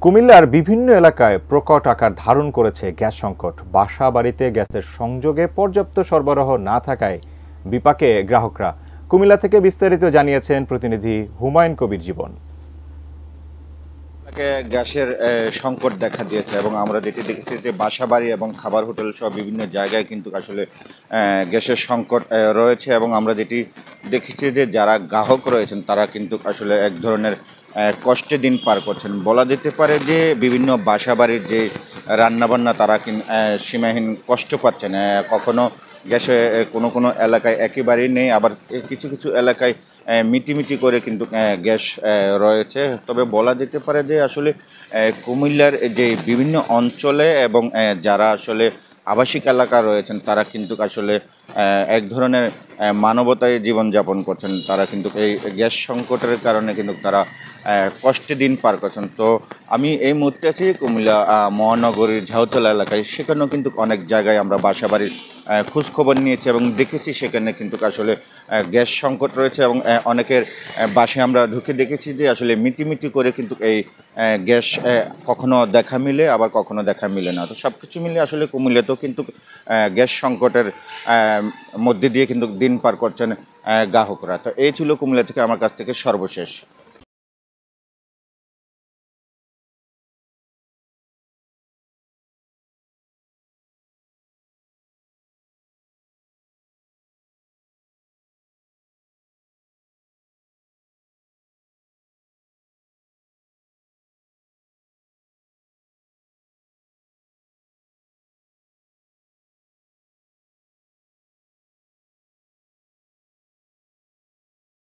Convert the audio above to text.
কুমিল্লার বিভিন্ন এলাকায় প্রকট আকার ধারণ করেছে গ্যাস সংকট। বাসা বাড়িতে গ্যাসের সংযোগে পর্যাপ্ত সরবরাহ না থাকায় বিপাকে গ্রাহকরা। কুমিল্লা থেকে বিস্তারিত জানিয়েছেন প্রতিনিধি হুমায়ুন কবির জীবন। গ্যাসের সংকট দেখা দিয়েছে এবং আমরা যেটি দেখেছি যে বাসাবাড়ি এবং খাবার হোটেল সহ বিভিন্ন জায়গায় কিন্তু আসলে গ্যাসের সংকট রয়েছে এবং আমরা যেটি দেখেছি যে যারা গ্রাহক রয়েছেন তারা কিন্তু আসলে এক ধরনের কষ্টে দিন পার করছেন বলা যেতে পারে। যে বিভিন্ন বাসাবাড়ির যে রান্নাবান্না তারা সীমাহীন কষ্ট পাচ্ছেন। কখনো গ্যাসে কোনো কোনো এলাকায় একেবারেই নেই, আবার কিছু কিছু এলাকায় মিটিমিটি করে কিন্তু গ্যাস রয়েছে। তবে বলা যেতে পারে যে আসলে কুমিল্লার যে বিভিন্ন অঞ্চলে এবং যারা আসলে আবাসিক এলাকা রয়েছেন তারা কিন্তু আসলে এক ধরনের মানবতায় জীবনযাপন করছেন। তারা কিন্তু এই গ্যাস সংকটের কারণে কিন্তু তারা কষ্টে দিন পার করছেন। তো আমি এই মুহূর্তে আছি কুমিল্লা মহানগরীর ঝাউতলা এলাকায়। সেখানেও কিন্তু অনেক জায়গায় আমরা বাসাবাড়ির খোঁজখবর নিয়েছি এবং দেখেছি সেখানে কিন্তু আসলে গ্যাস সংকট রয়েছে এবং অনেকের বাসায় আমরা ঢুকে দেখেছি যে আসলে মিটিমিটি করে কিন্তু এই গ্যাস কখনো দেখা মিলে আবার কখনো দেখা মিলে না। তো সব কিছু মিলে আসলে কুমিল্লাতেও কিন্তু গ্যাস সংকটের মধ্যে দিয়ে কিন্তু দিন পার করছেন গ্রাহকরা। তো এই ছিল কুমিল্লা থেকে আমার কাছ থেকে সর্বশেষ।